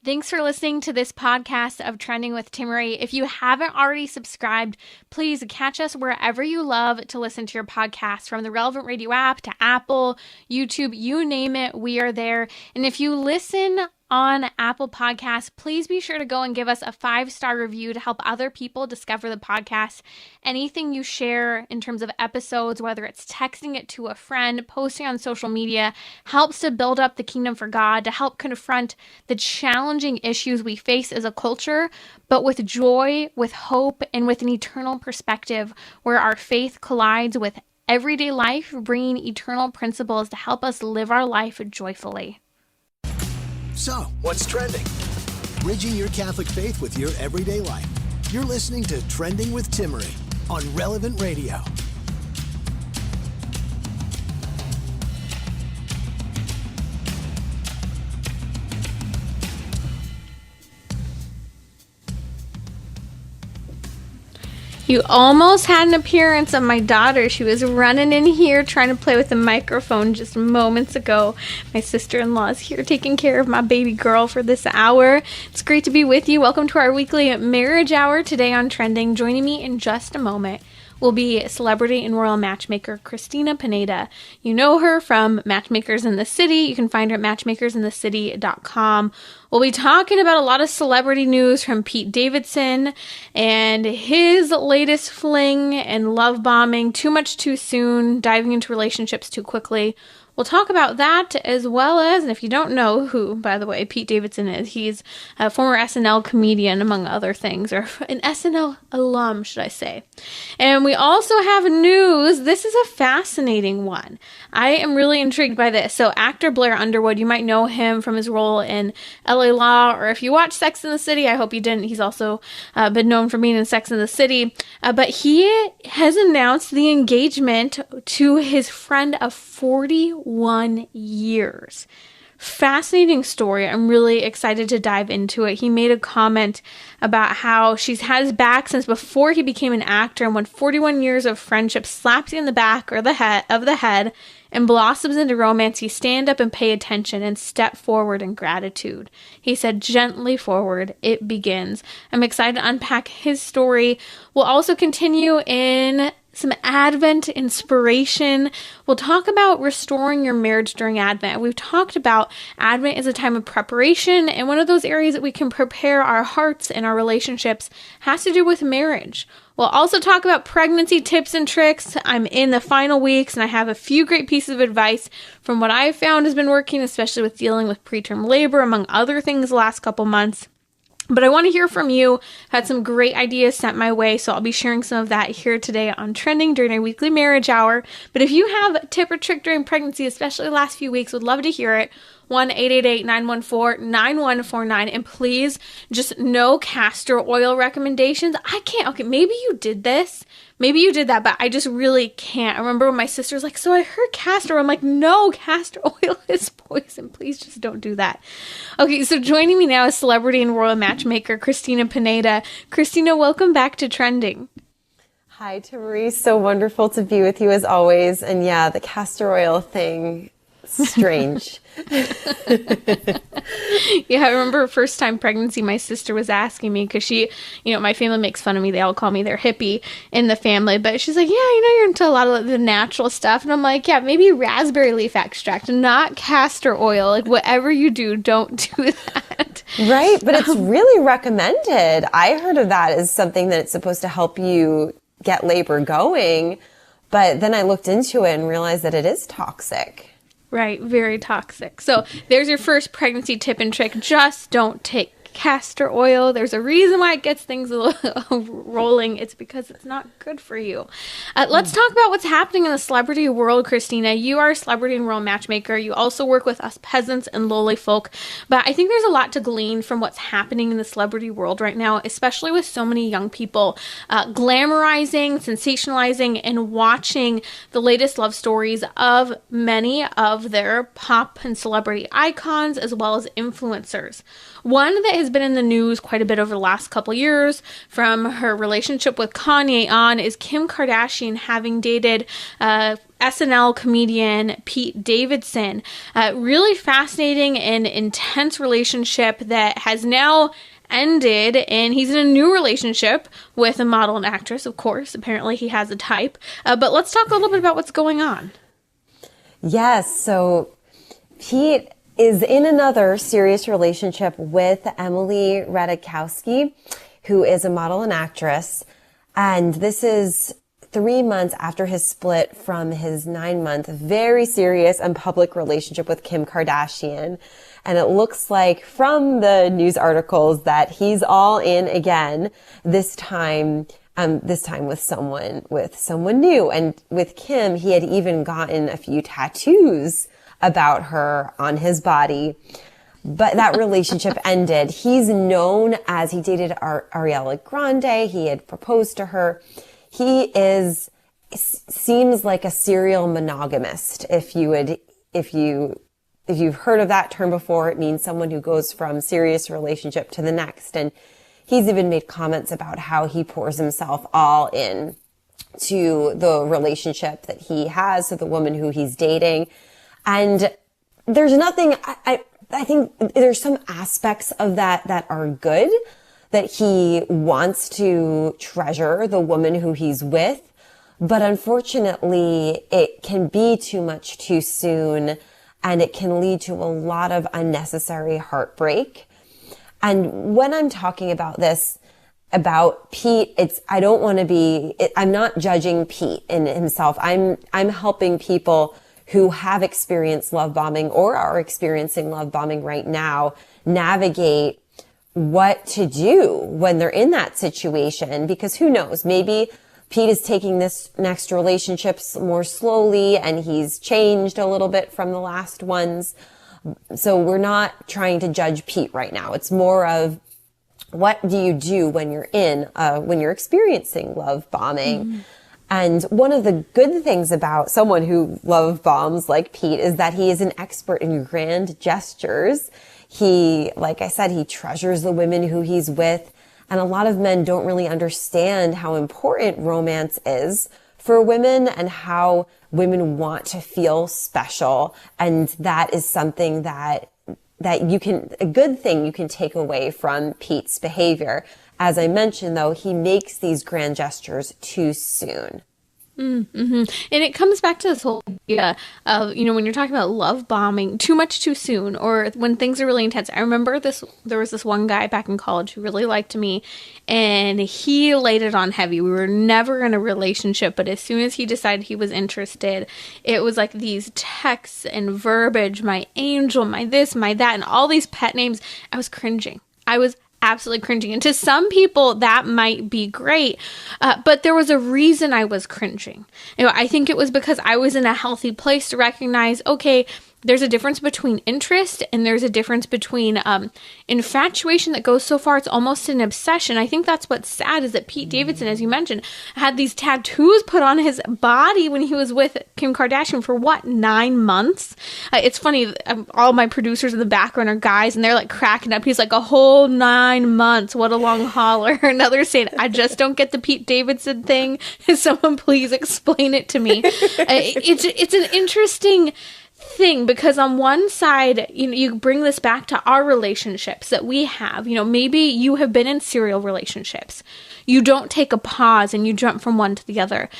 Thanks for listening to this podcast of Trending with Timmerie. If you haven't already subscribed, please catch us wherever you love to listen to your podcast, from the Relevant Radio app to Apple, YouTube, you name it, we are there. And if you listen on Apple Podcasts, please be sure to go and give us a 5-star review to help other people discover the podcast. Anything you share in terms of episodes, whether it's texting it to a friend, posting on social media, helps to build up the kingdom for God, to help confront the challenging issues we face as a culture, but with joy, with hope, and with an eternal perspective where our faith collides with everyday life, bringing eternal principles to help us live our life joyfully. So, what's trending? Bridging your Catholic faith with your everyday life. You're listening to Trending with Timmerie on Relevant Radio. You almost had an appearance of my daughter. She was running in here trying to play with the microphone just moments ago. My sister-in-law is here taking care of my baby girl for this hour. It's great to be with you. Welcome to our weekly marriage hour today on Trending. Joining me in just a moment will be celebrity and royal matchmaker Cristina Pineda. You know her from Matchmakers in the City. You can find her at matchmakersinthecity.com. We'll be talking about a lot of celebrity news from Pete Davidson and his latest fling and love bombing, too much too soon, diving into relationships too quickly. We'll talk about that, as well as, and if you don't know who, by the way, Pete Davidson is, he's a former SNL comedian, among other things, or an SNL alum, should I say. And we also have news. This is a fascinating one. I am really intrigued by this. So actor Blaire Underwood, you might know him from his role in LA Law, or if you watch Sex and the City, I hope you didn't. He's also been known for being in Sex and the City. But he has announced the engagement to his friend of 41 years. Fascinating story. I'm really excited to dive into it. He made a comment about how she's had his back since before he became an actor, and when 41 years of friendship slaps you in the back or the head and blossoms into romance, you stand up and pay attention and step forward in gratitude. He said, gently forward, it begins. I'm excited to unpack his story. We'll also continue in some Advent inspiration. We'll talk about restoring your marriage during Advent. We've talked about Advent as a time of preparation, and one of those areas that we can prepare our hearts and our relationships has to do with marriage. We'll also talk about pregnancy tips and tricks. I'm in the final weeks, and I have a few great pieces of advice from what I've found has been working, especially with dealing with preterm labor, among other things, the last couple months. But I want to hear from you. I've had some great ideas sent my way, so I'll be sharing some of that here today on Trending during our weekly marriage hour. But if you have a tip or trick during pregnancy, especially the last few weeks, would love to hear it. 1-888-914-9149. And please, just no castor oil recommendations. I can't. Okay, maybe you did this. Maybe you did that, but I just really can't. I remember when my sister's like, so I heard castor. I'm like, no, castor oil is poison. Please just don't do that. Okay, so joining me now is celebrity and royal matchmaker Cristina Pineda. Cristina, welcome back to Trending. Hi, Timmerie. So wonderful to be with you as always. And yeah, the castor oil thing, strange. Yeah, I remember first time pregnancy, my sister was asking me, because she, my family makes fun of me. They all call me their hippie in the family. But she's like, yeah, you're into a lot of the natural stuff. And I'm like, yeah, maybe raspberry leaf extract, not castor oil. Like, whatever you do, don't do that. Right. But it's really recommended. I heard of that as something that it's supposed to help you get labor going. But then I looked into it and realized that it is toxic. Right, very toxic. So there's your first pregnancy tip and trick. Just don't take castor oil. There's a reason why it gets things rolling. It's because it's not good for you. Let's talk about what's happening in the celebrity world, Cristina. You are a celebrity and royal matchmaker. You also work with us peasants and lowly folk. But I think there's a lot to glean from what's happening in the celebrity world right now, especially with so many young people glamorizing, sensationalizing, and watching the latest love stories of many of their pop and celebrity icons, as well as influencers. One that has been in the news quite a bit over the last couple years, from her relationship with Kanye on, is Kim Kardashian having dated SNL comedian Pete Davidson. Really fascinating and intense relationship that has now ended, and he's in a new relationship with a model and actress, of course. Apparently he has a type. But let's talk a little bit about what's going on. Yes, so Pete is in another serious relationship with Emily Ratajkowski, who is a model and actress. And this is 3 months after his split from his 9-month, very serious and public relationship with Kim Kardashian. And it looks like from the news articles that he's all in again, this time with someone new. And with Kim, he had even gotten a few tattoos about her on his body. But that relationship ended. He's known as, he dated Ariana Grande. He had proposed to her. He seems like a serial monogamist. If you've heard of that term before, it means someone who goes from serious relationship to the next. And he's even made comments about how he pours himself all in to the relationship that he has, to the woman who he's dating. And there's nothing, I think there's some aspects of that are good, that he wants to treasure the woman who he's with. But unfortunately, it can be too much too soon, and it can lead to a lot of unnecessary heartbreak. And when I'm talking about this, about Pete, I'm not judging Pete in himself. I'm helping people who have experienced love bombing or are experiencing love bombing right now navigate what to do when they're in that situation. Because who knows, maybe Pete is taking this next relationships more slowly and he's changed a little bit from the last ones. So we're not trying to judge Pete right now. It's more of, what do you do when you're experiencing love bombing? Mm-hmm. And one of the good things about someone who love bombs like Pete is that he is an expert in grand gestures. He, like I said, he treasures the women who he's with. And a lot of men don't really understand how important romance is for women and how women want to feel special. And that is something that a good thing you can take away from Pete's behavior. As I mentioned, though, he makes these grand gestures too soon. Mm-hmm. And it comes back to this whole idea of, when you're talking about love bombing too much too soon, or when things are really intense. I remember there was this one guy back in college who really liked me, and he laid it on heavy. We were never in a relationship, but as soon as he decided he was interested, it was like these texts and verbiage, my angel, my this, my that, and all these pet names. I was cringing. I was absolutely cringing. And to some people, that might be great. But there was a reason I was cringing. I think it was because I was in a healthy place to recognize, okay, there's a difference between interest and there's a difference between infatuation that goes so far it's almost an obsession. I think that's what's sad, is that Pete Davidson, as you mentioned, had these tattoos put on his body when he was with Kim Kardashian for 9 months? It's funny, all my producers in the background are guys and they're like cracking up. He's like, a whole 9 months. What a long hauler. Another saying, I just don't get the Pete Davidson thing. Someone please explain it to me. It's an interesting thing, because on one side, you bring this back to our relationships that we have. Maybe you have been in serial relationships. You don't take a pause and you jump from one to the other.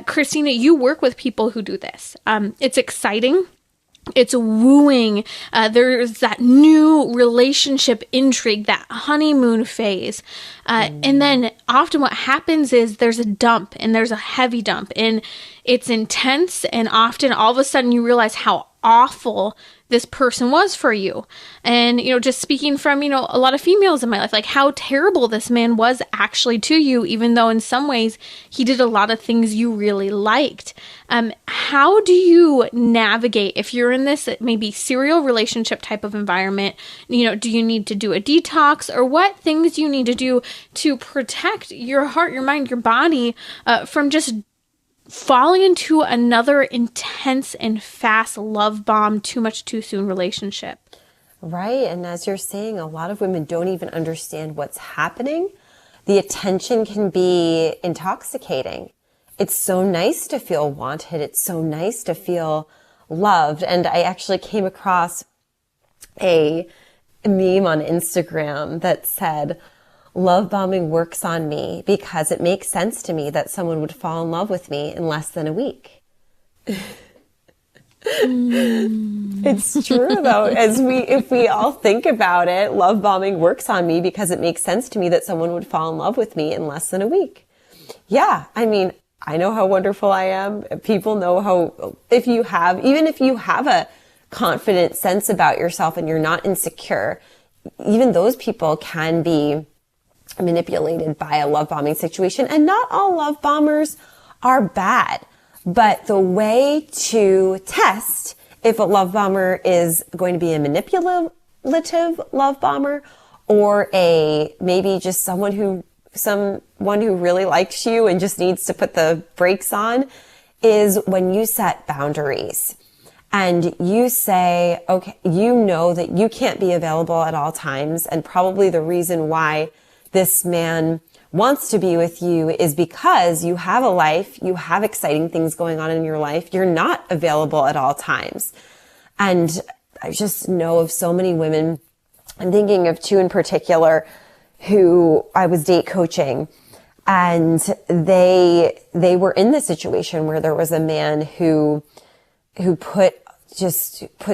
Cristina, you work with people who do this. It's exciting. It's wooing. There's that new relationship intrigue, that honeymoon phase. And then often what happens is there's a dump, and there's a heavy dump, and it's intense. And often all of a sudden you realize how awful this person was for you. And, just speaking from, a lot of females in my life, like how terrible this man was actually to you, even though in some ways he did a lot of things you really liked. How do you navigate if you're in this maybe serial relationship type of environment? Do you need to do a detox, or what things do you need to do to protect your heart, your mind, your body from just falling into another intense and fast love bomb, too much too soon relationship? Right. And as you're saying, a lot of women don't even understand what's happening. The attention can be intoxicating. It's so nice to feel wanted. It's so nice to feel loved. And I actually came across a meme on Instagram that said, love bombing works on me because it makes sense to me that someone would fall in love with me in less than a week. It's true though. If we all think about it, love bombing works on me because it makes sense to me that someone would fall in love with me in less than a week. Yeah. I mean, I know how wonderful I am. People know how, even if you have a confident sense about yourself and you're not insecure, even those people can be manipulated by a love bombing situation. And not all love bombers are bad. But the way to test if a love bomber is going to be a manipulative love bomber or maybe just someone who really likes you and just needs to put the brakes on is when you set boundaries and you say, okay, you know that you can't be available at all times. And probably the reason why this man wants to be with you is because you have a life, you have exciting things going on in your life. You're not available at all times. And I just know of so many women, I'm thinking of two in particular who I was date coaching, and they were in the situation where there was a man who put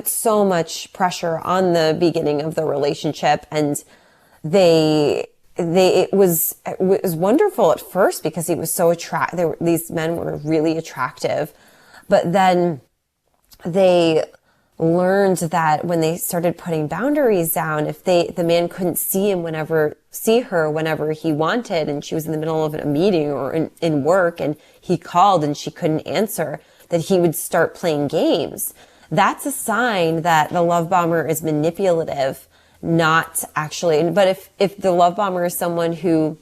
so much pressure on the beginning of the relationship, and it was wonderful at first because he was so these men were really attractive, but then they learned that when they started putting boundaries down, if the man couldn't see her whenever he wanted, and she was in the middle of a meeting or in work and he called and she couldn't answer, that he would start playing games. That's a sign that the love bomber is manipulative. Not actually, but if the love bomber is someone who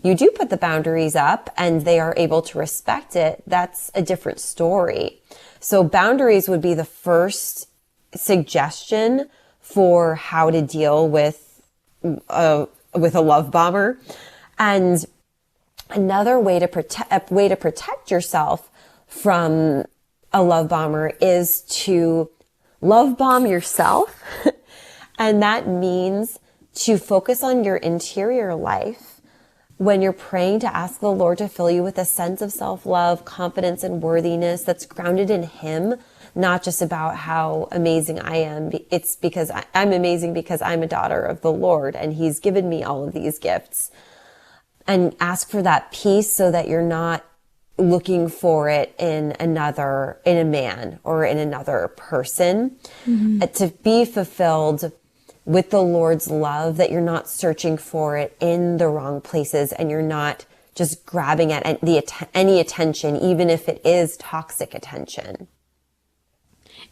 you do put the boundaries up and they are able to respect it, that's a different story. So boundaries would be the first suggestion for how to deal with a love bomber. And another way to protect yourself from a love bomber is to love bomb yourself. And that means to focus on your interior life when you're praying, to ask the Lord to fill you with a sense of self-love, confidence, and worthiness that's grounded in Him, not just about how amazing I am. It's because I'm amazing because I'm a daughter of the Lord and He's given me all of these gifts. And ask for that peace so that you're not looking for it in a man or in another person. Mm-hmm. To be fulfilled with the Lord's love, that you're not searching for it in the wrong places and you're not just grabbing at any attention, even if it is toxic attention.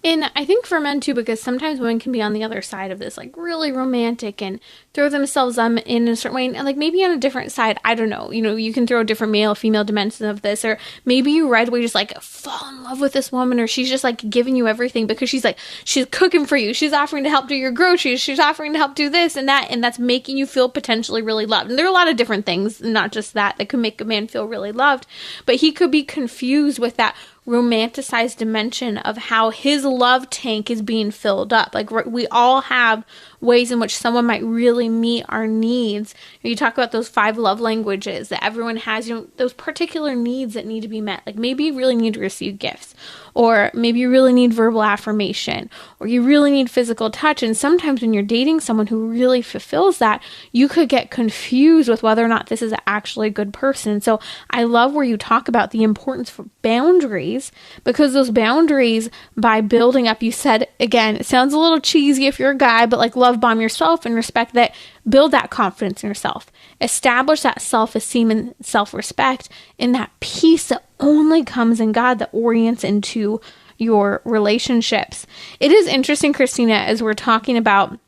And I think for men too, because sometimes women can be on the other side of this, like really romantic and throw themselves in a certain way, and like maybe on a different side. I don't know. You can throw different male, female dimensions of this, or maybe you right away just like fall in love with this woman, or she's just like giving you everything because she's cooking for you, she's offering to help do your groceries, she's offering to help do this and that, and that's making you feel potentially really loved. And there are a lot of different things, not just that could make a man feel really loved, but he could be confused with that romanticized dimension of how his love tank is being filled up. Like we all have ways in which someone might really meet our needs. You talk about those 5 love languages that everyone has, those particular needs that need to be met. Like maybe you really need to receive gifts, or maybe you really need verbal affirmation, or you really need physical touch. And sometimes when you're dating someone who really fulfills that, you could get confused with whether or not this is actually a good person. So I love where you talk about the importance for boundaries, because those boundaries, by building up, you said, again, it sounds a little cheesy if you're a guy, but like love bomb yourself and respect that, build that confidence in yourself, establish that self-esteem and self-respect, and that peace that only comes in God that orients into your relationships. It is interesting, Christina, as we're talking about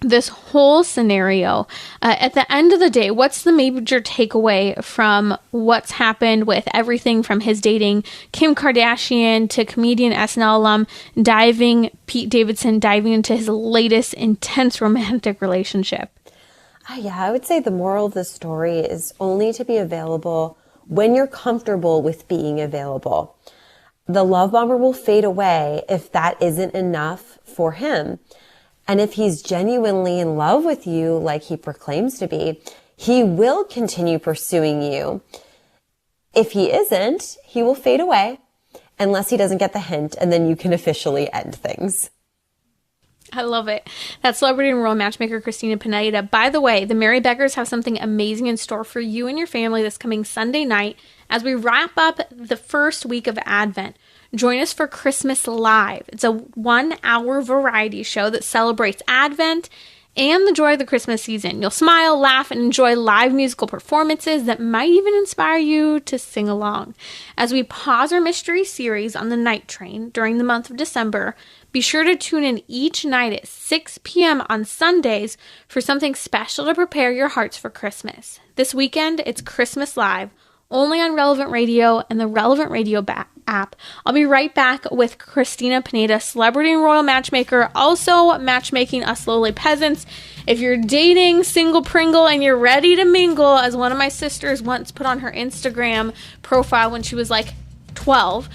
this whole scenario, at the end of the day, what's the major takeaway from what's happened with everything from his dating Kim Kardashian to comedian SNL alum Pete Davidson diving into his latest intense romantic relationship? Yeah, I would say the moral of the story is only to be available when you're comfortable with being available. The love bomber will fade away if that isn't enough for him. And if he's genuinely in love with you, like he proclaims to be, he will continue pursuing you. If he isn't, he will fade away unless he doesn't get the hint, and then you can officially end things. I love it. That's celebrity and Royal Matchmaker Cristina Pineda. By the way, the Merry Beggars have something amazing in store for you and your family this coming Sunday night as we wrap up the first week of Advent. Join us for Christmas Live. It's a 1-hour variety show that celebrates Advent and the joy of the Christmas season. You'll smile, laugh, and enjoy live musical performances that might even inspire you to sing along. As we pause our mystery series on the night train during the month of December, be sure to tune in each night at 6 p.m. on Sundays for something special to prepare your hearts for Christmas. This weekend, it's Christmas Live, only on Relevant Radio and the Relevant Radio app. I'll be right back with Cristina Pineda, celebrity and royal matchmaker, also matchmaking us lowly peasants. If you're dating single Pringle and you're ready to mingle, as one of my sisters once put on her Instagram profile when she was like 12,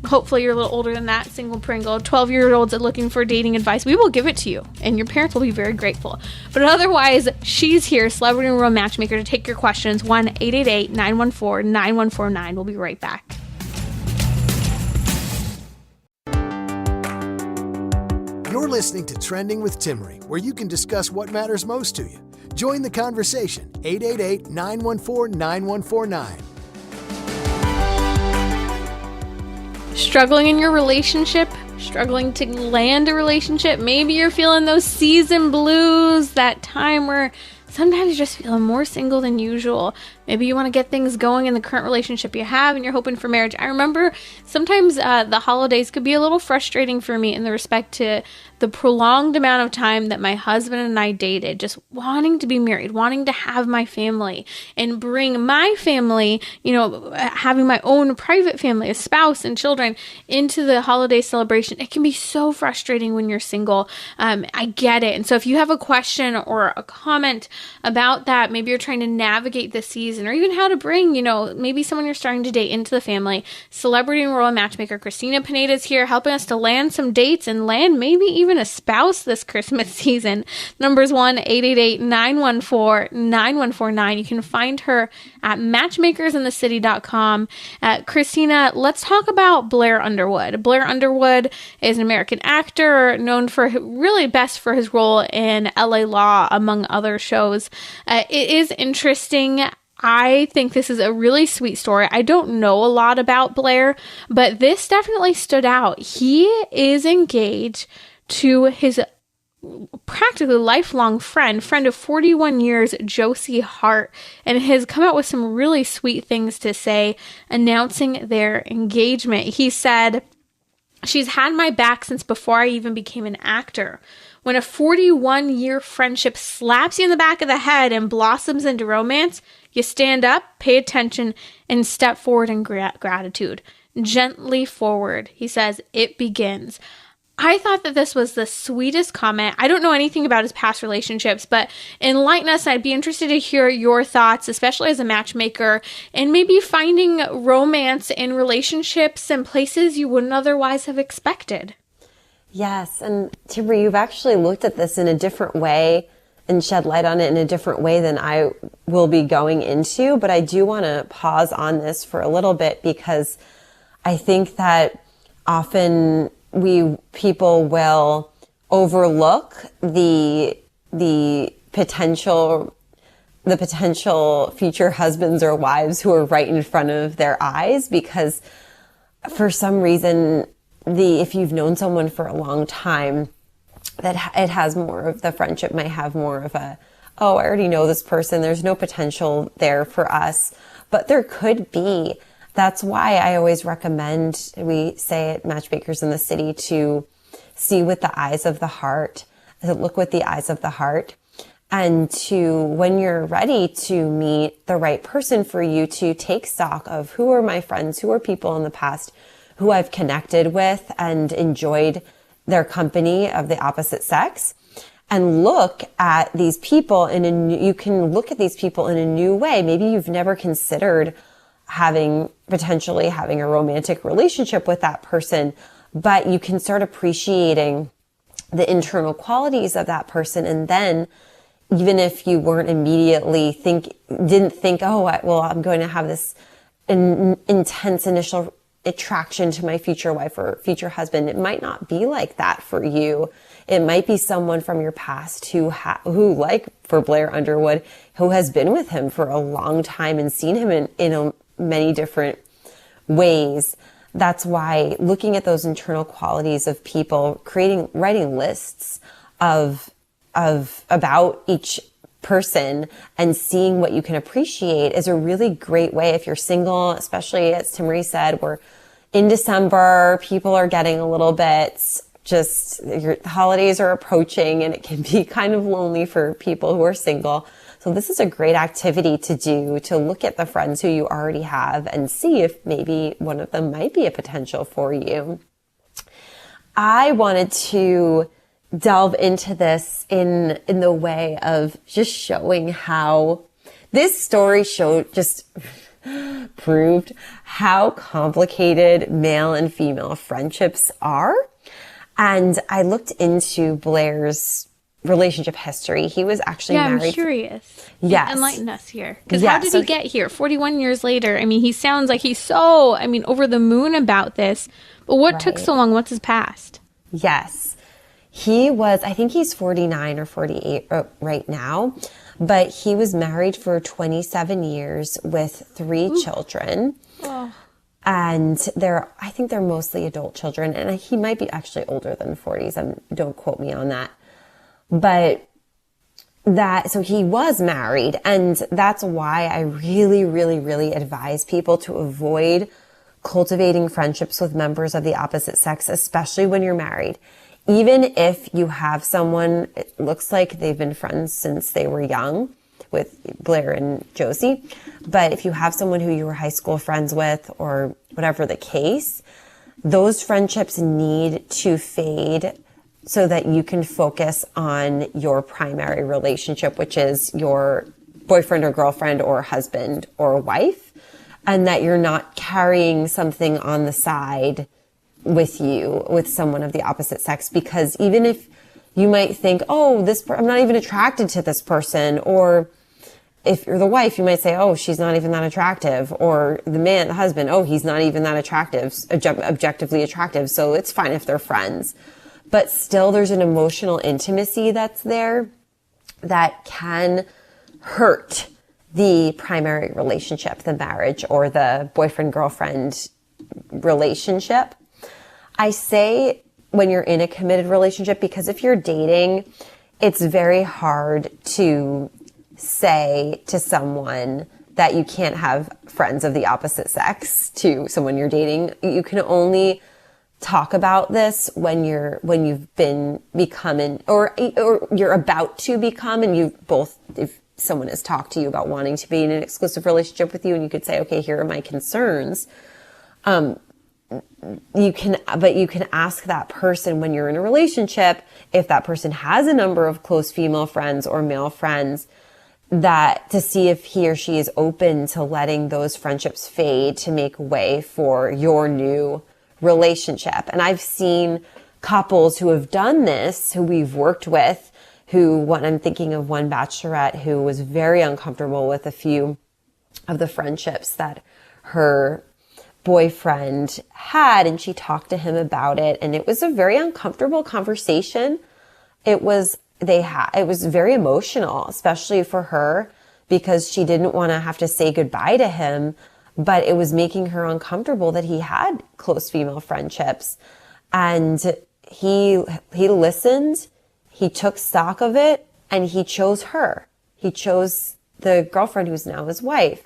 hopefully you're a little older than that, single Pringle, 12-year-olds are looking for dating advice, we will give it to you, and your parents will be very grateful. But otherwise, she's here, celebrity and royal matchmaker, to take your questions. 1-888-914-9149. We'll be right back. You're listening to Trending with Timmerie, where you can discuss what matters most to you. Join the conversation, 888-914-9149. Struggling in your relationship, struggling to land a relationship. Maybe you're feeling those season blues, that time where sometimes you're just feeling more single than usual. Maybe you want to get things going in the current relationship you have and you're hoping for marriage. I remember sometimes the holidays could be a little frustrating for me in the respect to the prolonged amount of time that my husband and I dated, just wanting to be married, wanting to have my family and bring my family, having my own private family, a spouse and children into the holiday celebration. It can be so frustrating when you're single. I get it. And so if you have a question or a comment about that, maybe you're trying to navigate the season or even how to bring, maybe someone you're starting to date into the family, celebrity and royal matchmaker Cristina Pineda is here helping us to land some dates and land maybe even a spouse this Christmas season. Number's 1-888-914-9149. You can find her at matchmakersinthecity.com. Cristina, let's talk about Blaire Underwood. Blaire Underwood is an American actor known for really best for his role in LA Law, among other shows. It is interesting. I think this is a really sweet story. I don't know a lot about Blaire, but this definitely stood out. He is engaged to his practically lifelong friend of 41 years, Josie Hart, and has come out with some really sweet things to say announcing their engagement. He said, "She's had my back since before I even became an actor. When a 41-year friendship slaps you in the back of the head and blossoms into romance, you stand up, pay attention, and step forward in gratitude. Gently forward," he says, "it begins." I thought that this was the sweetest comment. I don't know anything about his past relationships, but enlighten us. I'd be interested to hear your thoughts, especially as a matchmaker, and maybe finding romance in relationships and places you wouldn't otherwise have expected. Yes, and Timmerie, you've actually looked at this in a different way and shed light on it in a different way than I will be going into, but I do want to pause on this for a little bit because I think that often people will overlook the potential future husbands or wives who are right in front of their eyes because for some reason if you've known someone for a long time, that it has more of the friendship might have more of I already know this person. There's no potential there for us, but there could be. That's why I always recommend, we say at Matchmakers in the City, to see with the eyes of the heart. to look with the eyes of the heart, and to, when you're ready to meet the right person for you, to take stock of who are my friends, who are people in the past who I've connected with and enjoyed their company of the opposite sex, and look at these people you can look at these people in a new way. Maybe you've never considered potentially having a romantic relationship with that person, but you can start appreciating the internal qualities of that person. And then, even if you weren't immediately didn't think, oh, I'm going to have this intense initial attraction to my future wife or future husband, it might not be like that for you. It might be someone from your past who like for Blaire Underwood, who has been with him for a long time and seen him in many different ways. That's why looking at those internal qualities of people, writing lists about each person and seeing what you can appreciate is a really great way. If you're single, especially as Timmerie said, we're in December, people are getting a little bit the holidays are approaching, and it can be kind of lonely for people who are single. So this is a great activity to do, to look at the friends who you already have and see if maybe one of them might be a potential for you. I wanted to delve into this in the way of just showing how this story proved how complicated male and female friendships are. And I looked into Blaire's relationship history. He was actually married. I'm curious. Yes. Enlighten us here. Because how did he get here 41 years later? I mean, he sounds like he's over the moon about this. But what took so long? What's his past? Yes. I think he's 49 or 48 right now, but he was married for 27 years with 3 children. Oh. And I think they're mostly adult children, and he might be actually older than 40s. Don't quote me on that. But so he was married, and that's why I really, really, really advise people to avoid cultivating friendships with members of the opposite sex, especially when you're married. Even if you have someone, it looks like they've been friends since they were young, with Blaire and Josie. But if you have someone who you were high school friends with, or whatever the case, those friendships need to fade so that you can focus on your primary relationship, which is your boyfriend or girlfriend or husband or wife, and that you're not carrying something on the side with you, with someone of the opposite sex. Because even if you might think, oh, I'm not even attracted to this person, or if you're the wife, you might say, oh, she's not even that attractive, or the husband, oh, he's not even that attractive, objectively attractive, so it's fine if they're friends. But still, there's an emotional intimacy that's there that can hurt the primary relationship, the marriage, or the boyfriend-girlfriend relationship. I say when you're in a committed relationship, because if you're dating, it's very hard to say to someone that you can't have friends of the opposite sex to someone you're dating. You can only talk about this when you've been becoming, or you're about to become, and if someone has talked to you about wanting to be in an exclusive relationship with you, and you could say, okay, here are my concerns. You can ask that person when you're in a relationship, if that person has a number of close female friends or male friends, that to see if he or she is open to letting those friendships fade to make way for your new relationship. And I've seen couples who have done this, who we've worked with, I'm thinking of one bachelorette who was very uncomfortable with a few of the friendships that her boyfriend had, and she talked to him about it, and it was a very uncomfortable conversation. It was very emotional, especially for her, because she didn't want to have to say goodbye to him, but it was making her uncomfortable that he had close female friendships. And he listened, he took stock of it, and he chose her. He chose the girlfriend who's now his wife.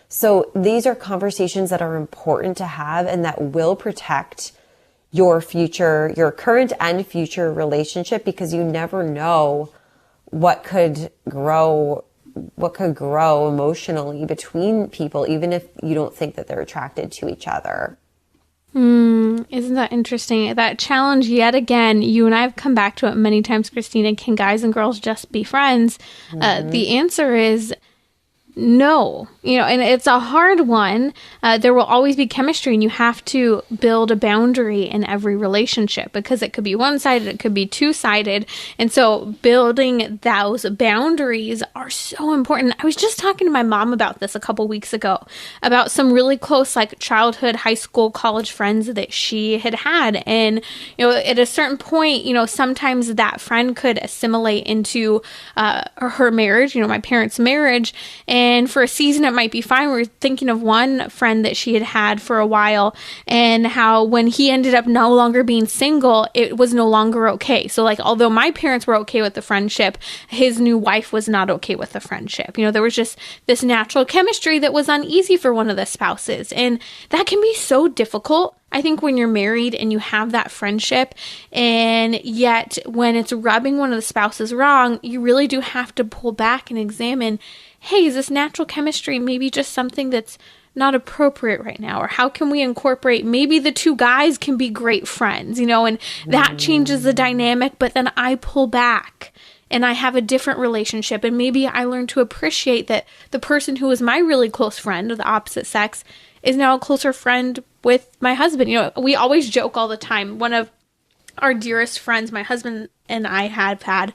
So these are conversations that are important to have and that will protect your current and future relationship, because you never know what could grow emotionally between people, even if you don't think that they're attracted to each other. Isn't that interesting? That challenge, yet again, you and I have come back to it many times, Christina. Can guys and girls just be friends? The answer is no, and it's a hard one. There will always be chemistry, and you have to build a boundary in every relationship, because it could be one-sided, it could be two-sided. And so building those boundaries are so important. I was just talking to my mom about this a couple weeks ago, about some really close, like childhood, high school, college friends that she had. And, at a certain point, sometimes that friend could assimilate into her marriage, my parents' marriage. And for a season, it might be fine. We're thinking of one friend that she had for a while, and how when he ended up no longer being single, it was no longer okay. So like, although my parents were okay with the friendship, his new wife was not okay with the friendship. There was just this natural chemistry that was uneasy for one of the spouses. And that can be so difficult, I think, when you're married and you have that friendship, and yet when it's rubbing one of the spouses wrong, you really do have to pull back and examine, hey, is this natural chemistry maybe just something that's not appropriate right now? Or how can we incorporate, maybe the two guys can be great friends, and that changes the dynamic, but then I pull back and I have a different relationship, and maybe I learn to appreciate that the person who was my really close friend of the opposite sex is now a closer friend with my husband. We always joke all the time. One of our dearest friends, my husband and I have had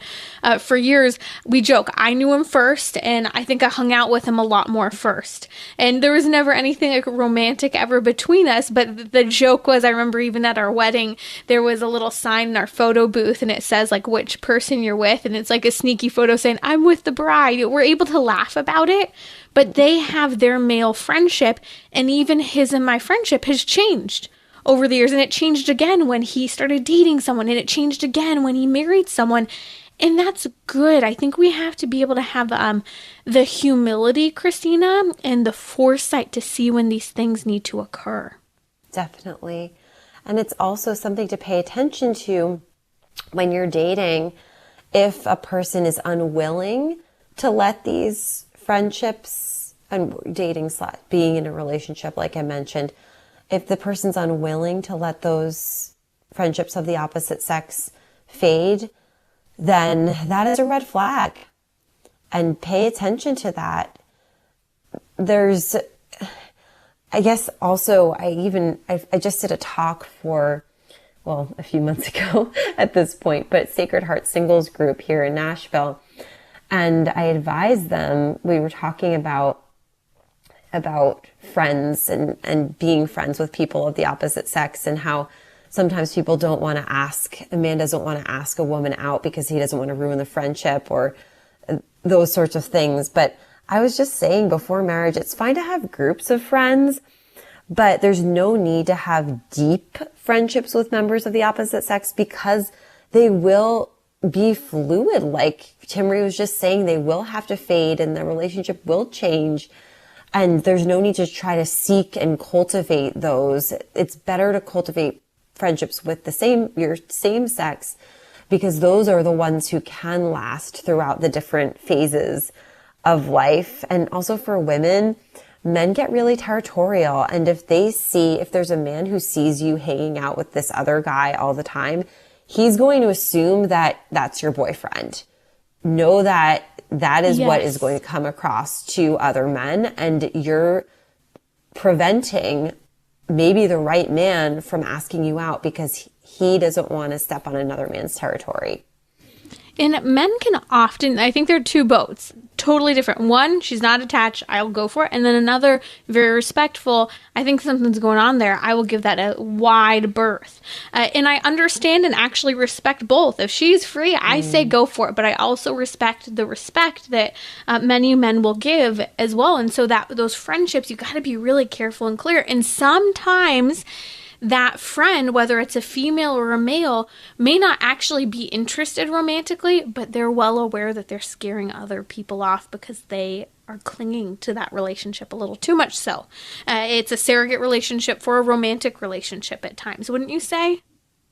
for years, we joke, I knew him first, and I think I hung out with him a lot more first. And there was never anything like romantic ever between us, but the joke was, I remember even at our wedding, there was a little sign in our photo booth, and it says like which person you're with, and it's like a sneaky photo saying, I'm with the bride. We're able to laugh about it, but they have their male friendship, and even his and my friendship has changed over the years. And it changed again when he started dating someone, and it changed again when he married someone. And that's good. I think we have to be able to have the humility, Christina, and the foresight to see when these things need to occur. Definitely. And it's also something to pay attention to when you're dating. If a person is unwilling to let these friendships and dating / being in a relationship, like I mentioned, if the person's unwilling to let those friendships of the opposite sex fade, then that is a red flag. And pay attention to that. There's, I guess also, I just did a talk for, a few months ago at this point, but Sacred Heart Singles Group here in Nashville. And I advised them, we were talking about friends and being friends with people of the opposite sex, and how sometimes people don't want to ask, a man doesn't want to ask a woman out because he doesn't want to ruin the friendship or those sorts of things. But I was just saying, before marriage, it's fine to have groups of friends, but there's no need to have deep friendships with members of the opposite sex, because they will be fluid. Like Timmerie was just saying, they will have to fade and the relationship will change. And there's no need to try to seek and cultivate those. It's better to cultivate friendships with your same sex, because those are the ones who can last throughout the different phases of life. And also for women, men get really territorial. And if there's a man who sees you hanging out with this other guy all the time, he's going to assume that that's your boyfriend. Know that is what is going to come across to other men, and you're preventing maybe the right man from asking you out because he doesn't want to step on another man's territory. And men can often, I think there are two boats, totally different. One, she's not attached, I'll go for it. And then another, very respectful, I think something's going on there, I will give that a wide berth. And I understand and actually respect both. If she's free, I say go for it. But I also respect the respect that many men will give as well. And so that those friendships, you got to be really careful and clear. And sometimes that friend, whether it's a female or a male, may not actually be interested romantically, but they're well aware that they're scaring other people off because they are clinging to that relationship a little too much so. It's a surrogate relationship for a romantic relationship at times, wouldn't you say?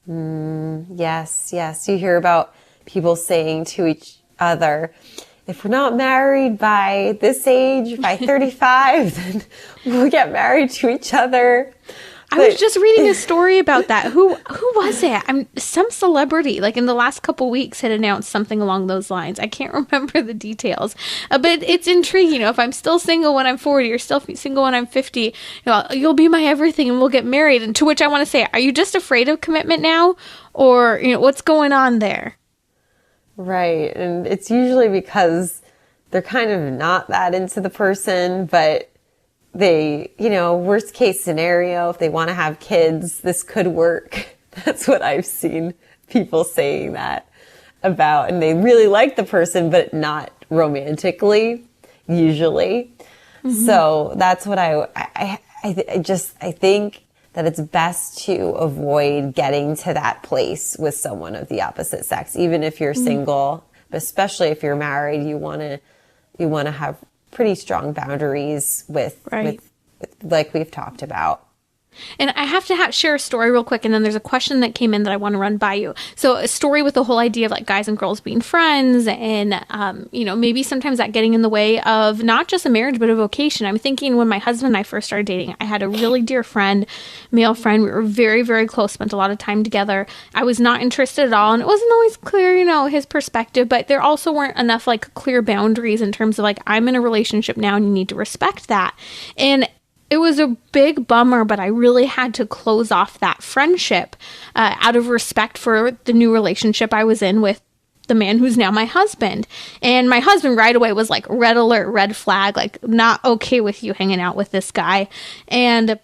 Yes, yes. You hear about people saying to each other, if we're not married by this age, by 35, then we'll get married to each other. I was just reading a story about that. Who was it? Some celebrity, like in the last couple weeks, had announced something along those lines. I can't remember the details, but it's intriguing. You know, if I'm still single when I'm 40, or still single when I'm 50, you know, you'll be my everything, and we'll get married. And to which I want to say, are you just afraid of commitment now, or you know, what's going on there? Right, and it's usually because they're kind of not that into the person, but they, you know, worst case scenario, if they want to have kids, this could work. That's what I've seen people saying that about. And they really like the person, but not romantically, usually. So that's what I think that it's best to avoid getting to that place with someone of the opposite sex, even if you're single, but especially if you're married, you want to have pretty strong boundaries with like we've talked about. And I have to share a story real quick, and then there's a question that came in that I want to run by you. So a story with the whole idea of like guys and girls being friends, and you know, maybe sometimes that getting in the way of not just a marriage but a vocation. I'm thinking when my husband and I first started dating, I had a really dear friend, male friend. We were very, very close, spent a lot of time together. I was not interested at all, and it wasn't always clear, you know, his perspective, but there also weren't enough like clear boundaries in terms of like, I'm in a relationship now and you need to respect that. And it was a big bummer, but I really had to close off that friendship out of respect for the new relationship I was in with the man who's now my husband. And my husband right away was like, red alert, red flag, like not okay with you hanging out with this guy. And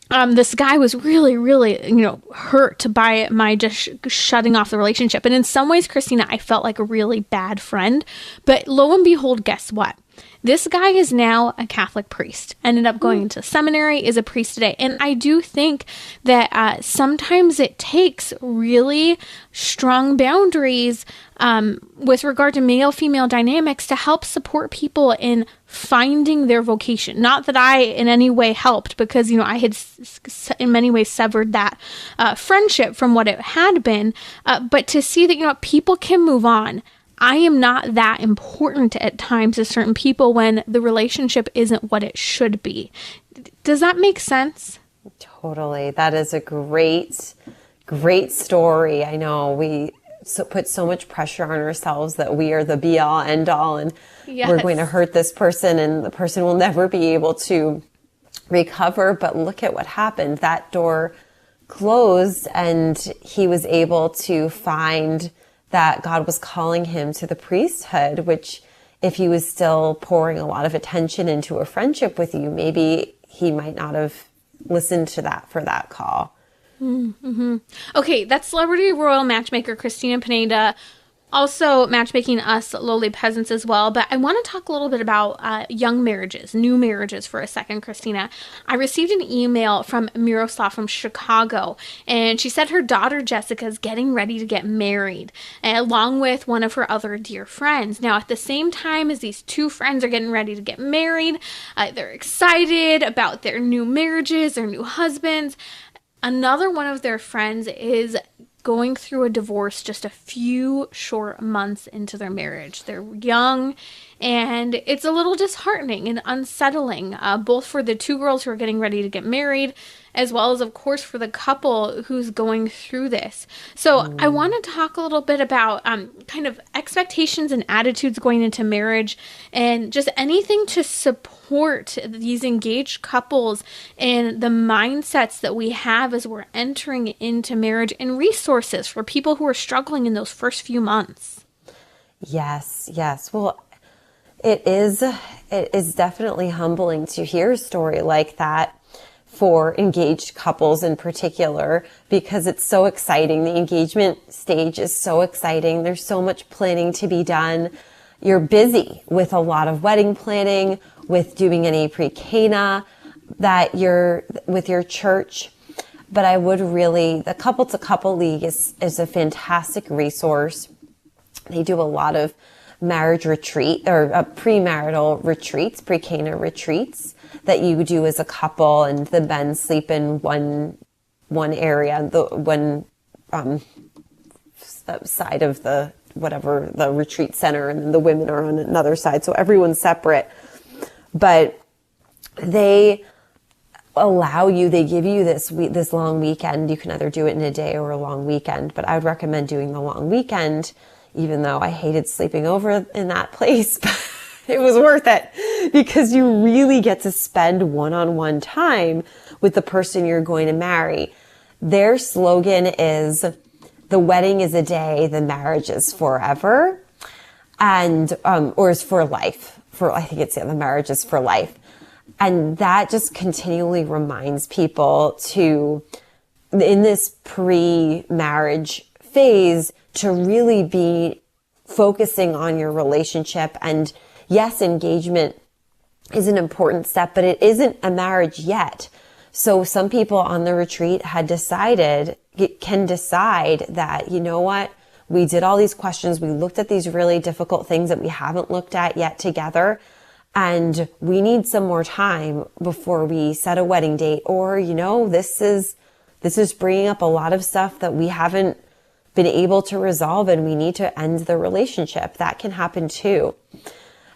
this guy was really, really, you know, hurt by my just shutting off the relationship. And in some ways, Christina, I felt like a really bad friend. But lo and behold, guess what? This guy is now a Catholic priest, ended up going into seminary, is a priest today. And I do think that sometimes it takes really strong boundaries with regard to male-female dynamics to help support people in finding their vocation. Not that I in any way helped, because, you know, I had in many ways severed that friendship from what it had been, but to see that, you know, people can move on. I am not that important at times to certain people when the relationship isn't what it should be. Does that make sense? Totally. That is a great story. I know we put so much pressure on ourselves that we are the be all end all, and we're going to hurt this person and the person will never be able to recover. But look at what happened. That door closed and he was able to find that God was calling him to the priesthood, which if he was still pouring a lot of attention into a friendship with you, maybe he might not have listened to that for that call. Mm-hmm. Okay, that's celebrity royal matchmaker Cristina Pineda. Also matchmaking us lowly peasants as well. But I want to talk a little bit about young marriages, new marriages for a second, Christina. I received an email from Miroslav from Chicago, and she said her daughter Jessica is getting ready to get married, along with one of her other dear friends. Now, at the same time as these two friends are getting ready to get married, they're excited about their new marriages, their new husbands. Another one of their friends is going through a divorce just a few short months into their marriage. They're young, and it's a little disheartening and unsettling, both for the two girls who are getting ready to get married, as well as, of course, for the couple who's going through this. So I want to talk a little bit about kind of expectations and attitudes going into marriage, and just anything to support these engaged couples and the mindsets that we have as we're entering into marriage, and resources for people who are struggling in those first few months. Yes. Well, it is definitely humbling to hear a story like that for engaged couples in particular, because it's so exciting. The engagement stage is so exciting. There's so much planning to be done. You're busy with a lot of wedding planning, with doing any pre-Cana that you're with your church. But I would really, the Couple to Couple League is a fantastic resource. They do a lot of marriage retreat or premarital retreats, pre-Cana retreats that you do as a couple, and the men sleep in one area, when side of the retreat center, and then the women are on another side. So everyone's separate, but they give you this long weekend. You can either do it in a day or a long weekend, but I would recommend doing the long weekend, even though I hated sleeping over in that place. It was worth it because you really get to spend one-on-one time with the person you're going to marry. Their slogan is, the wedding is a day, the marriage is forever, and, or is for life. I think it's, the marriage is for life. And that just continually reminds people to, in this pre-marriage phase, to really be focusing on your relationship. And yes, engagement is an important step, but it isn't a marriage yet. So some people on the retreat can decide that, you know what, we did all these questions. We looked at these really difficult things that we haven't looked at yet together. And we need some more time before we set a wedding date. Or, this is bringing up a lot of stuff that we haven't been able to resolve, and we need to end the relationship. That can happen too.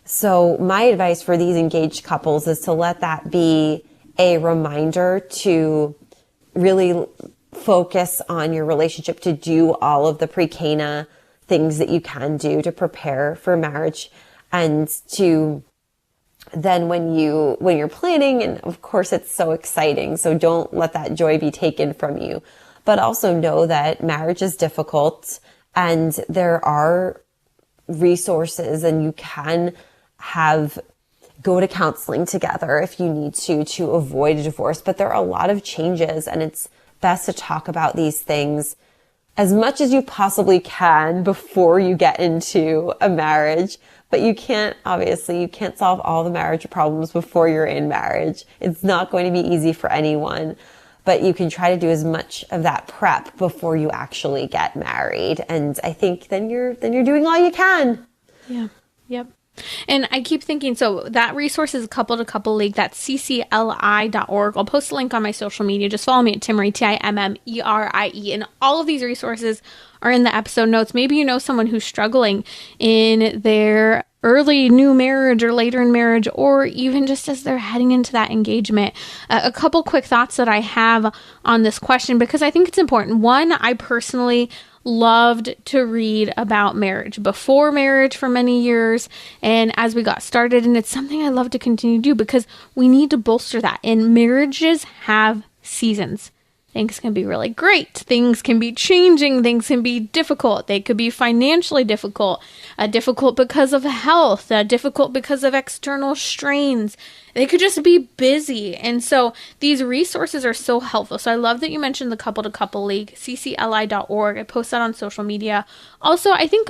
So my advice for these engaged couples is to let that be a reminder to really focus on your relationship, to do all of the pre-Cana things that you can do to prepare for marriage, and to then when you're planning, and of course it's so exciting, so don't let that joy be taken from you, but also know that marriage is difficult and there are resources, and you can go to counseling together if you need to avoid a divorce. But there are a lot of changes, and it's best to talk about these things as much as you possibly can before you get into a marriage. But you can't solve all the marriage problems before you're in marriage. It's not going to be easy for anyone, but you can try to do as much of that prep before you actually get married. And I think then you're doing all you can. Yeah. Yep. And I keep thinking, so that resource is Couple to Couple League. That's ccli.org. I'll post a link on my social media. Just follow me at Timmerie, Timmerie. And all of these resources are in the episode notes. Maybe you know someone who's struggling in their early new marriage or later in marriage, or even just as they're heading into that engagement. A couple quick thoughts that I have on this question, because I think it's important. One, I personally loved to read about marriage before marriage for many years and as we got started, and it's something I love to continue to do because we need to bolster that. And marriages have seasons. Things can be really great. Things can be changing. Things can be difficult. They could be financially difficult, difficult because of health, difficult because of external strains. They could just be busy. And so these resources are so helpful. So I love that you mentioned the Couple to Couple League, ccli.org. I post that on social media. Also, I think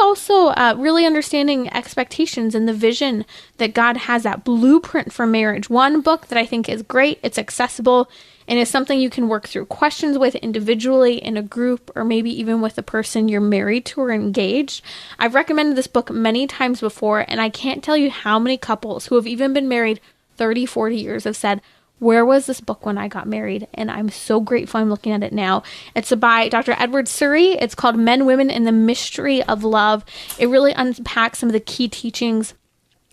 really understanding expectations and the vision that God has, that blueprint for marriage. One book that I think is great. It's accessible and is something you can work through questions with individually, in a group, or maybe even with the person you're married to or engaged. I've recommended this book many times before, and I can't tell you how many couples who have even been married 30, 40 years have said, where was this book when I got married? And I'm so grateful I'm looking at it now. It's by Dr. Edward Surrey. It's called Men, Women, and the Mystery of Love. It really unpacks some of the key teachings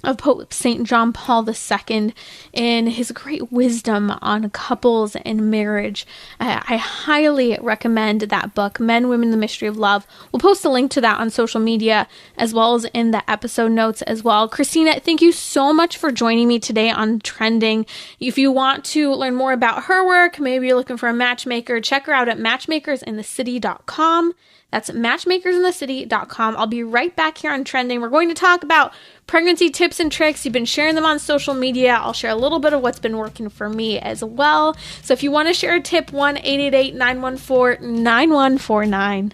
of Pope St. John Paul II and his great wisdom on couples and marriage. I highly recommend that book, Men, Women, the Mystery of Love. We'll post a link to that on social media as well as in the episode notes as well. Christina, thank you so much for joining me today on Trending. If you want to learn more about her work, maybe you're looking for a matchmaker, check her out at matchmakersinthecity.com. That's matchmakersinthecity.com. I'll be right back here on Trending. We're going to talk about pregnancy tips and tricks. You've been sharing them on social media. I'll share a little bit of what's been working for me as well. So if you want to share a tip, 1-888-914-9149.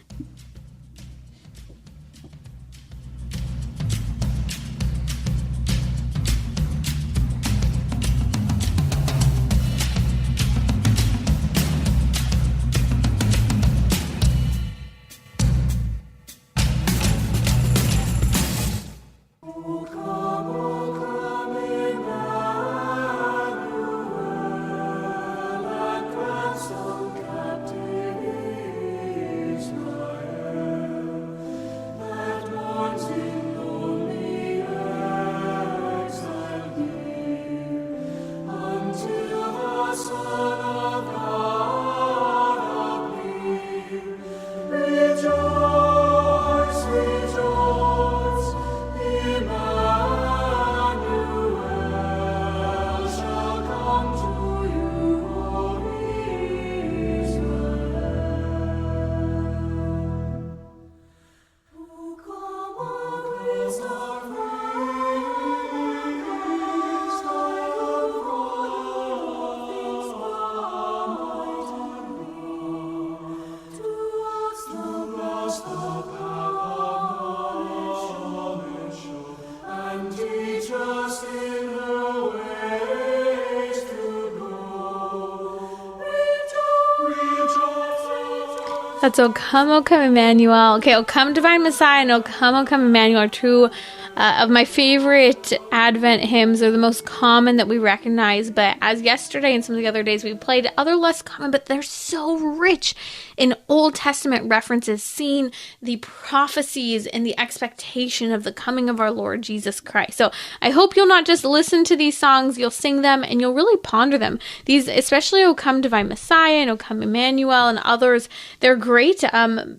That's O Come Emmanuel. Okay, O Come Divine Messiah and O Come Emmanuel are two of my favorite Advent hymns. They're the most common that we recognize, but as yesterday and some of the other days we played, other less common, but they're so rich in Old Testament references, seeing the prophecies and the expectation of the coming of our Lord Jesus Christ. So I hope you'll not just listen to these songs, you'll sing them and you'll really ponder them. These, especially O Come Divine Messiah and O Come Emmanuel and others, they're great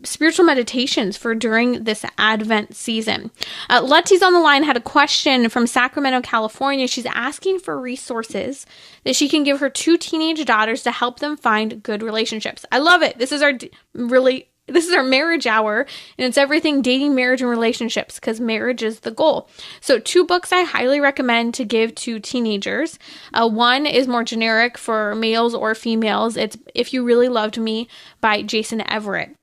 spiritual meditations for during this Advent season. Letty's on the line had a question from Sacramento, California. She's asking for resources that she can give her 2 teenage daughters to help them find good relationships. I love it. This is our marriage hour, and it's everything dating, marriage, and relationships, because marriage is the goal. So 2 books I highly recommend to give to teenagers. One is more generic for males or females. It's If You Really Loved Me by Jason Everett.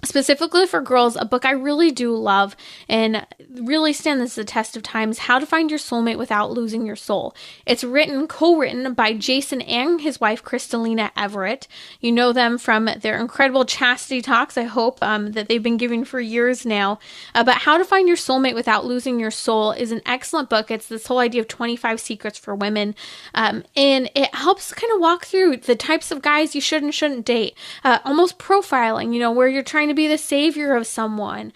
Specifically for girls, a book I really do love and really stand this the test of time is How to Find Your Soulmate Without Losing Your Soul. It's co-written by Jason and his wife, Cristina Everett. You know them from their incredible chastity talks, I hope, that they've been giving for years now. But How to Find Your Soulmate Without Losing Your Soul is an excellent book. It's this whole idea of 25 secrets for women. And it helps kind of walk through the types of guys you should and shouldn't date. Almost profiling, where you're trying to be the savior of someone,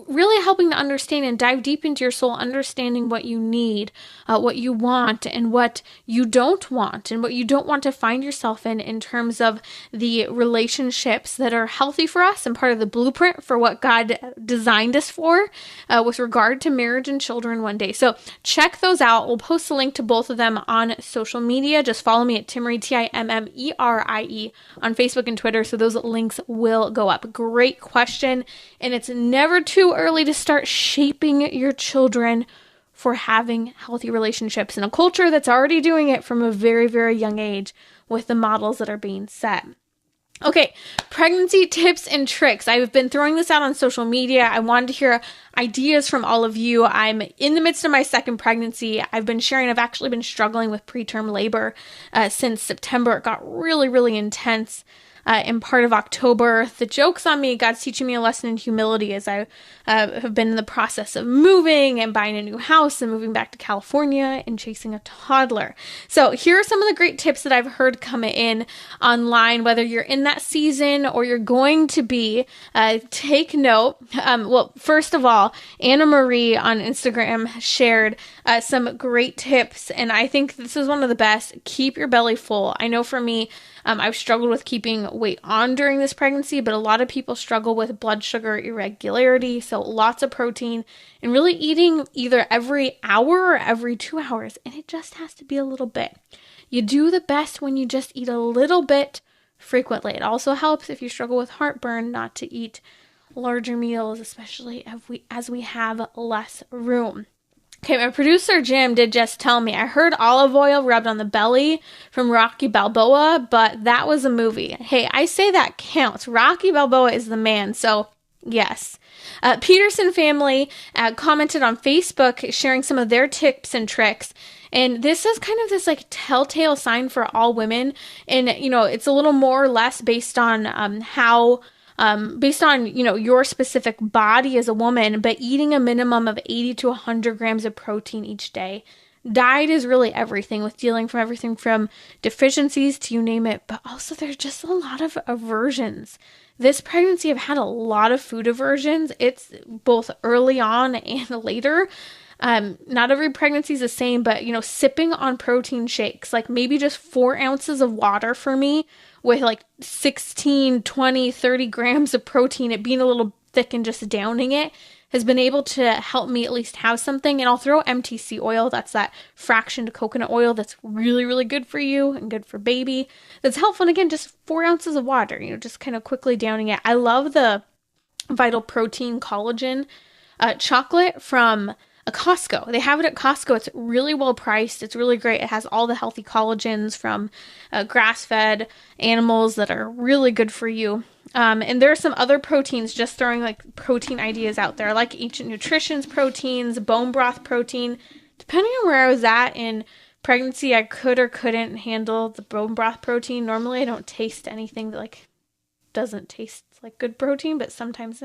really helping to understand and dive deep into your soul, understanding what you need, what you want, and what you don't want, and what you don't want to find yourself in terms of the relationships that are healthy for us and part of the blueprint for what God designed us for with regard to marriage and children one day. So check those out. We'll post a link to both of them on social media. Just follow me at Timmerie, Timmerie, on Facebook and Twitter, so those links will go up. Great question, and it's never too early to start shaping your children for having healthy relationships in a culture that's already doing it from a very, very young age with the models that are being set. Okay, pregnancy tips and tricks. I've been throwing this out on social media. I wanted to hear ideas from all of you. I'm in the midst of my second pregnancy. I've been sharing, I've actually been struggling with preterm labor since September. It got really, really intense. In part of October. The joke's on me. God's teaching me a lesson in humility as I have been in the process of moving and buying a new house and moving back to California and chasing a toddler. So here are some of the great tips that I've heard come in online, whether you're in that season or you're going to be. Take note. Well, first of all, Anna Marie on Instagram shared some great tips, and I think this is one of the best. Keep your belly full. I know for me, I've struggled with keeping weight on during this pregnancy, but a lot of people struggle with blood sugar irregularity. So lots of protein and really eating either every hour or every 2 hours. And it just has to be a little bit. You do the best when you just eat a little bit frequently. It also helps if you struggle with heartburn not to eat larger meals, especially as we have less room. Okay, my producer Jim did just tell me, I heard olive oil rubbed on the belly from Rocky Balboa, but that was a movie. Hey, I say that counts. Rocky Balboa is the man, so yes. Peterson family commented on Facebook sharing some of their tips and tricks. And this is kind of this like telltale sign for all women. And, it's a little more or less based on your specific body as a woman, but eating a minimum of 80 to 100 grams of protein each day. Diet is really everything, with dealing from everything from deficiencies to you name it, but also there's just a lot of aversions. This pregnancy, I've had a lot of food aversions. It's both early on and later. Not every pregnancy is the same, but, sipping on protein shakes, like maybe just 4 ounces of water for me with like 16, 20, 30 grams of protein, it being a little thick and just downing it, has been able to help me at least have something. And I'll throw MTC oil. That's that fractioned coconut oil that's really, really good for you and good for baby. That's helpful. And again, just 4 ounces of water, just kind of quickly downing it. I love the Vital Protein Collagen chocolate from Costco. They have it at Costco. It's really well priced. It's really great. It has all the healthy collagens from grass-fed animals that are really good for you. And there are some other proteins, just throwing like protein ideas out there, like Ancient Nutrition's proteins, bone broth protein. Depending on where I was at in pregnancy, I could or couldn't handle the bone broth protein. Normally I don't taste anything that like doesn't taste like good protein, but sometimes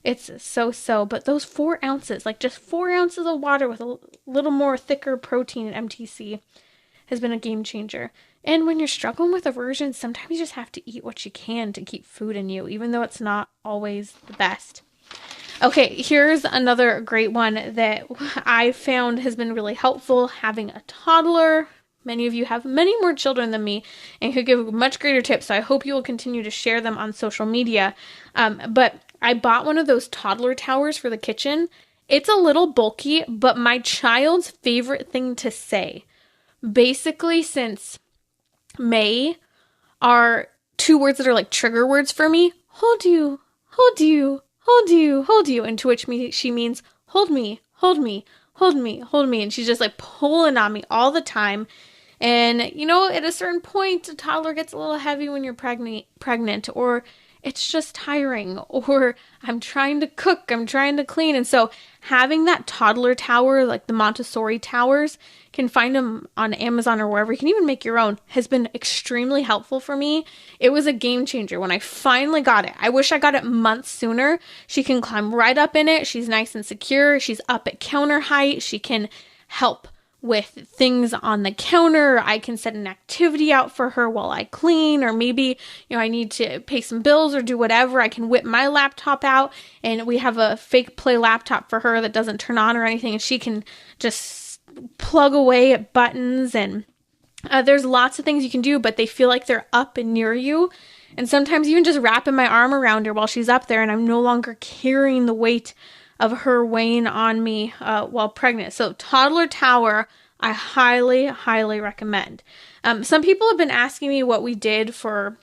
it's so. But those 4 ounces, like just 4 ounces of water with a little more thicker protein in MTC has been a game changer. And when you're struggling with aversion, sometimes you just have to eat what you can to keep food in you, even though it's not always the best. Okay, here's another great one that I found has been really helpful. Having a toddler. Many of you have many more children than me and could give much greater tips, so I hope you will continue to share them on social media. But I bought one of those toddler towers for the kitchen. It's a little bulky, but my child's favorite thing to say, basically since May, are 2 words that are like trigger words for me. Hold you, hold you, hold you, hold you. And to which she means hold me, hold me, hold me, hold me. And she's just like pulling on me all the time. And, you know, at a certain point, a toddler gets a little heavy when you're pregnant, or it's just tiring, or I'm trying to cook, I'm trying to clean. And so having that toddler tower, like the Montessori towers, can find them on Amazon or wherever, you can even make your own, has been extremely helpful for me. It was a game changer when I finally got it. I wish I got it months sooner. She can climb right up in it. She's nice and secure. She's up at counter height. She can help with things on the counter. I can set an activity out for her while I clean, or maybe, you know, I need to pay some bills or do whatever. I can whip my laptop out, and we have a fake play laptop for her that doesn't turn on or anything, and she can just plug away at buttons. And there's lots of things you can do, but they feel like they're up and near you. And sometimes even just wrapping my arm around her while she's up there, and I'm no longer carrying the weight of her weighing on me while pregnant. So Toddler Tower, I highly, highly recommend. Some people have been asking me what we did for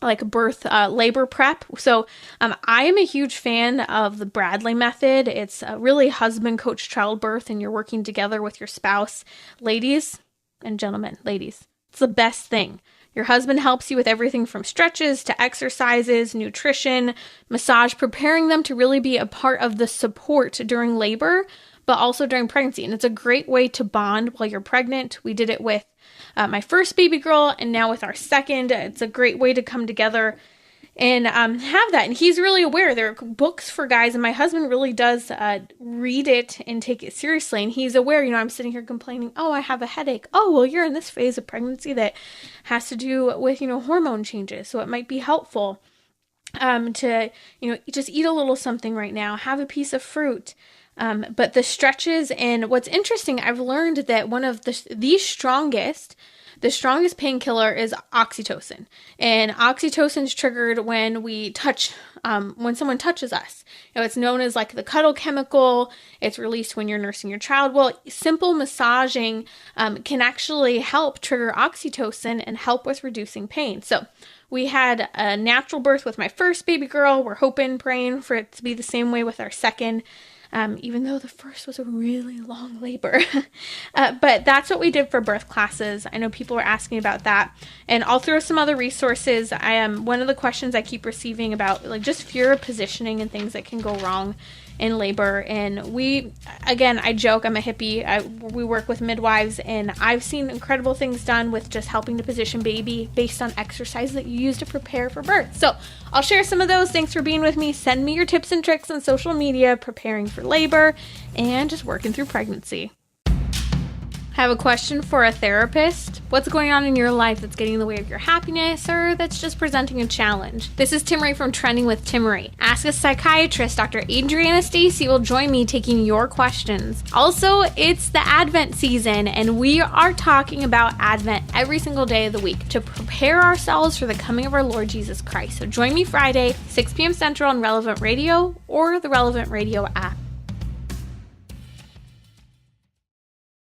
like labor prep. So I am a huge fan of the Bradley method. It's really husband coach childbirth, and you're working together with your spouse. Ladies and gentlemen, ladies, it's the best thing. Your husband helps you with everything from stretches to exercises, nutrition, massage, preparing them to really be a part of the support during labor, but also during pregnancy. And it's a great way to bond while you're pregnant. We did it with my first baby girl, and now with our second. It's a great way to come together and have that. And he's really aware. There are books for guys, and my husband really does read it and take it seriously. And he's aware, you know, I'm sitting here complaining, oh, I have a headache. Oh, well, you're in this phase of pregnancy that has to do with, you know, hormone changes. So it might be helpful to, you know, just eat a little something right now, have a piece of fruit. But the stretches, and what's interesting, I've learned that one of the strongest painkiller is oxytocin. And oxytocin is triggered when we touch, when someone touches us. You know, it's known as like the cuddle chemical. It's released when you're nursing your child. Well, simple massaging can actually help trigger oxytocin and help with reducing pain. So we had a natural birth with my first baby girl. We're hoping, praying for it to be the same way with our second. Even though the first was a really long labor. But that's what we did for birth classes. I know people were asking about that. And I'll throw some other resources. One of the questions I keep receiving about like just fear of positioning and things that can go wrong in labor. And I joke, I'm a hippie. We work with midwives, and I've seen incredible things done with just helping to position baby based on exercise that you use to prepare for birth. So I'll share some of those. Thanks for being with me. Send me your tips and tricks on social media, preparing for labor and just working through pregnancy. Have a question for a therapist? What's going on in your life that's getting in the way of your happiness, or that's just presenting a challenge? This is Timmerie from Trending with Timmerie. Ask a Psychiatrist. Dr. Adriana Stacy will join me taking your questions. Also, it's the Advent season, and we are talking about Advent every single day of the week to prepare ourselves for the coming of our Lord Jesus Christ. So join me Friday, 6 p.m. Central on Relevant Radio or the Relevant Radio app.